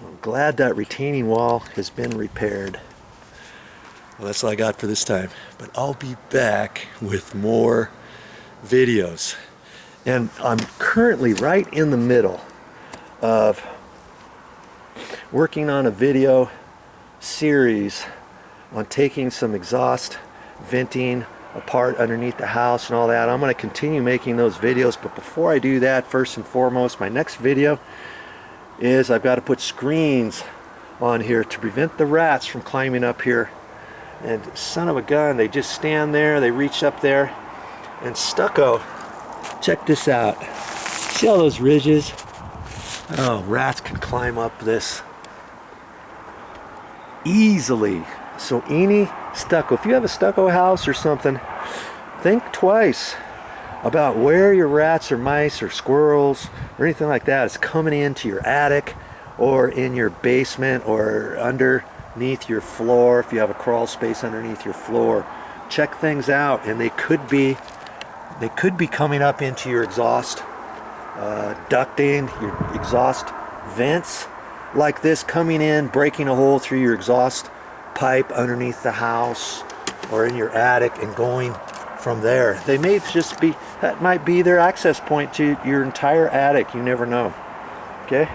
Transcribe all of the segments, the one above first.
I'm glad that retaining wall has been repaired. Well, that's all I got for this time, but I'll be back with more videos. And I'm currently right in the middle of working on a video series on taking some exhaust venting apart underneath the house and all that. I'm going to continue making those videos, but before I do that, first and foremost, my next video is I've got to put screens on here to prevent the rats from climbing up here. And son of a gun, they just stand there, they reach up there, and stucco, check this out. See all those ridges? Oh, rats can climb up this easily. So any stucco, if you have a stucco house or something, think twice about where your rats or mice or squirrels or anything like that is coming into your attic or in your basement or underneath your floor. If you have a crawl space underneath your floor, check things out, and they could be coming up into your exhaust ducting, your exhaust vents like this, coming in, breaking a hole through your exhaust pipe underneath the house or in your attic and going from there. They may just be, that might be their access point to your entire attic. You never know. Okay,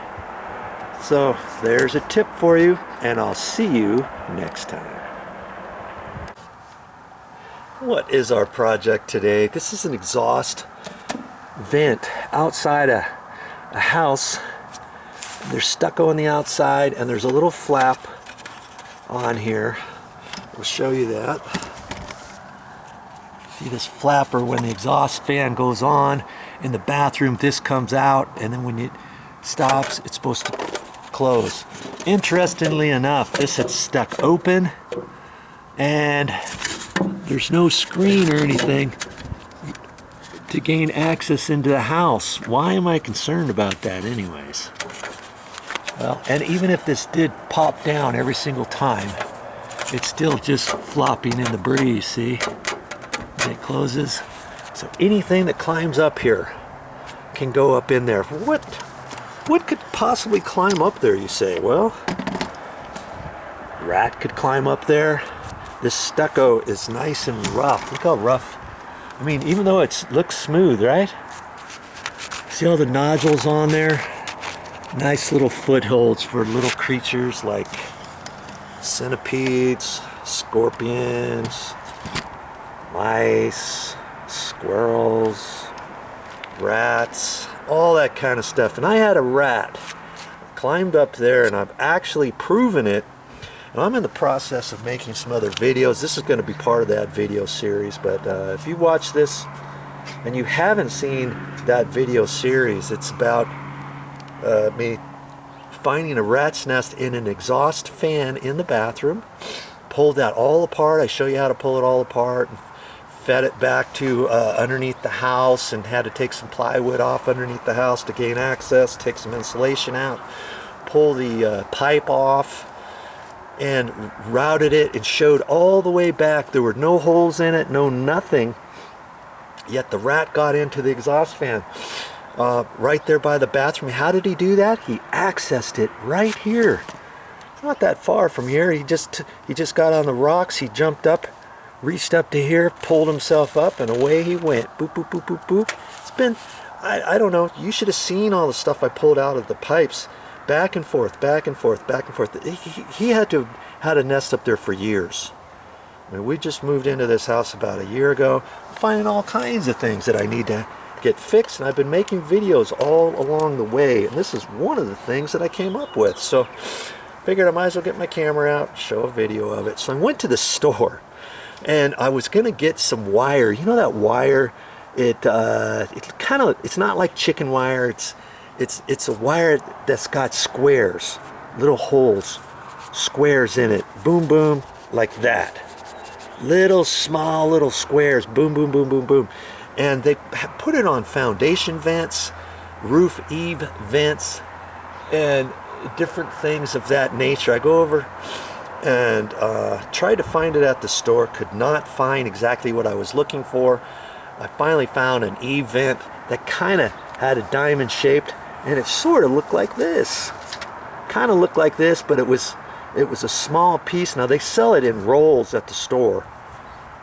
so there's a tip for you, and I'll see you next time. What is our project today? This is an exhaust vent outside a house. There's stucco on the outside, and there's a little flap on here. We'll show you that. See this flapper, when the exhaust fan goes on in the bathroom, this comes out, and then when it stops, it's supposed to close. Interestingly enough, this had stuck open, and there's no screen or anything to gain access into the house. Why am I concerned about that anyways? Well, and even if this did pop down every single time, it's still just flopping in the breeze, see? And it closes. So anything that climbs up here can go up in there. What could possibly climb up there, you say? Well, rat could climb up there. This stucco is nice and rough. Look how rough. I mean, even though it looks smooth, right? See all the nodules on there? Nice little footholds for little creatures like centipedes, scorpions, mice, squirrels, rats, all that kind of stuff. And I had a rat climbed up there, and I've actually proven it. And I'm in the process of making some other videos. This is going to be part of that video series, but if you watch this and you haven't seen that video series, it's about me finding a rat's nest in an exhaust fan in the bathroom, pulled that all apart. I show you how to pull it all apart, and fed it back to underneath the house, and had to take some plywood off underneath the house to gain access, take some insulation out, pull the pipe off, and routed it and showed all the way back. There were no holes in it, no nothing, yet the rat got into the exhaust fan right there by the bathroom. How did he do that? He accessed it right here. It's not that far from here. He just got on the rocks, he jumped up, reached up to here, pulled himself up, and away he went. Boop, boop, boop, boop, boop. It's been, I don't know, you should have seen all the stuff I pulled out of the pipes. Back and forth, back and forth, back and forth. He had to have had a nest up there for years. I mean, we just moved into this house about a year ago, finding all kinds of things that I need to get fixed, and I've been making videos all along the way, and this is one of the things that I came up with. So figured I might as well get my camera out, show a video of it. So I went to the store, and I was gonna get some wire. You know that wire? It's not like chicken wire. It's a wire that's got squares, little holes, squares in it. Boom, boom, like that. Little small little squares. Boom, boom, boom, boom, boom. And they put it on foundation vents, roof eave vents, and different things of that nature. I go over and tried to find it at the store. Could not find exactly what I was looking for. I finally found an eave vent that kind of had a diamond shaped, and it sort of looked like this. kind of looked like this, but it was a small piece. Now they sell it in rolls at the store.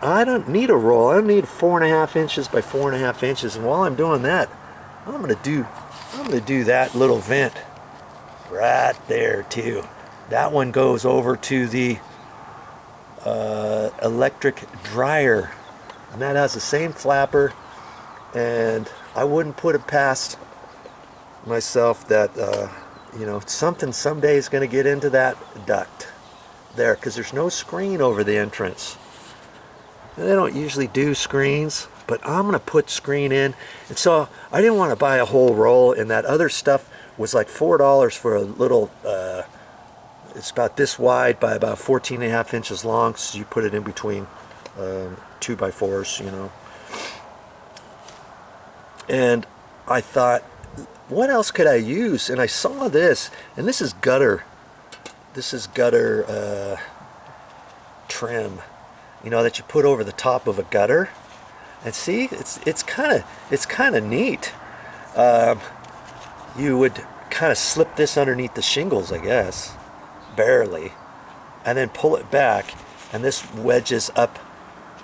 I don't need a roll. I don't need 4.5 inches by 4.5 inches. And while I'm doing that, I'm gonna do that little vent right there too. That one goes over to the electric dryer, and that has the same flapper. And I wouldn't put it past myself that you know, something someday is going to get into that duct there, because there's no screen over the entrance. And they don't usually do screens, but I'm going to put screen in. And so I didn't want to buy a whole roll, and that other stuff was like $4 for a little, it's about this wide by about 14.5 inches long, so you put it in between 2x4s, you know. And I thought, what else could I use? And I saw this, and this is gutter. This is gutter trim, you know, that you put over the top of a gutter. And see, it's kind of neat. You would kind of slip this underneath the shingles, I guess, barely, and then pull it back, and this wedges up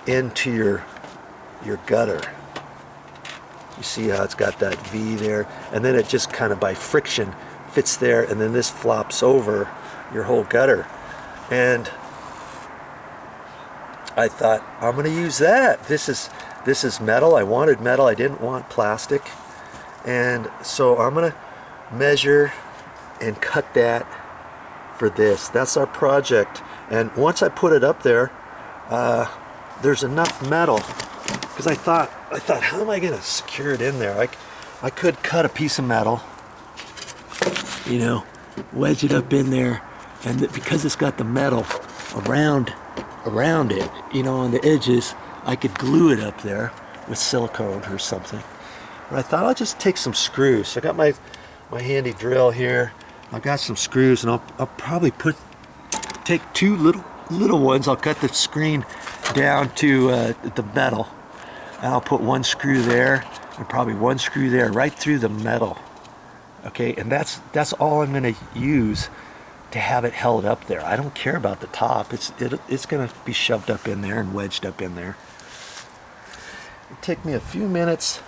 into your gutter. You see how it's got that V there, and then it just kind of by friction fits there, and then this flops over your whole gutter. And I thought, I'm going to use that. This is metal. I wanted metal. I didn't want plastic. And so I'm going to measure and cut that for this. That's our project. And once I put it up there, there's enough metal, because I thought, how am I going to secure it in there? I could cut a piece of metal, you know, wedge it up in there, and because it's got the metal around it, you know, on the edges, I could glue it up there with silicone or something. But I thought I'll just take some screws. So I got my handy drill here. I've got some screws, and I'll probably take two little ones. I'll cut the screen down to the metal. And I'll put one screw there, and probably one screw there, right through the metal. Okay, and that's all I'm going to use to have it held up there. I don't care about the top. It's going to be shoved up in there and wedged up in there. It'll take me a few minutes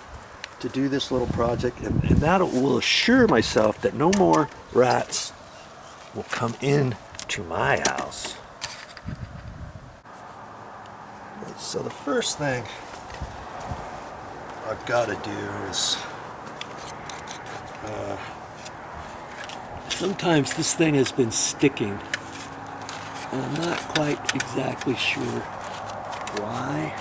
to do this little project, and that will assure myself that no more rats will come in to my house. So the first thing I've got to do is, sometimes this thing has been sticking, and I'm not quite exactly sure why.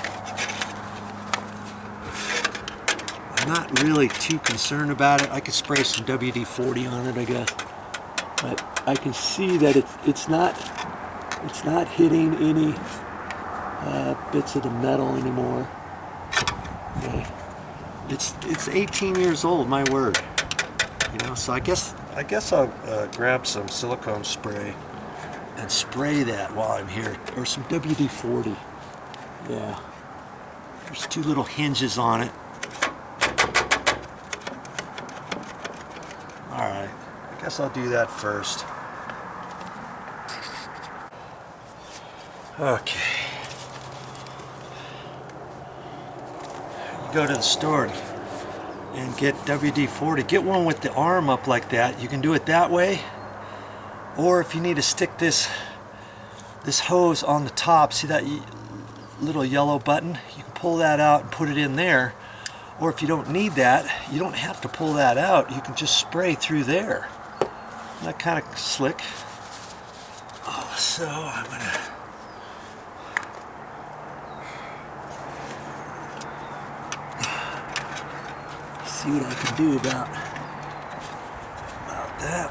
I'm not really too concerned about it. I could spray some WD-40 on it, I guess, but I can see that it's not hitting any bits of the metal anymore. Okay. It's 18 years old, my word. You know, so I guess I'll grab some silicone spray and spray that while I'm here, or some WD-40. Yeah. There's two little hinges on it. All right. I guess I'll do that first. Okay. Go to the store and get WD-40. Get one with the arm up like that. You can do it that way, or if you need to stick this hose on the top, see that little yellow button? You can pull that out and put it in there. Or if you don't need that, you don't have to pull that out. You can just spray through there. Isn't that kind of slick? Oh, so I'm gonna see what I can do about that.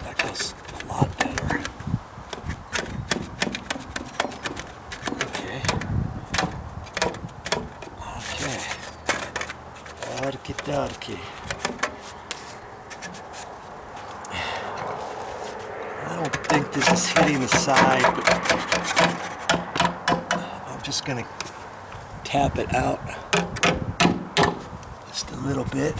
That goes a lot better. Okay. Okay. Dadki. I don't think this is hitting the side, but I'm just gonna tap it out just a little bit.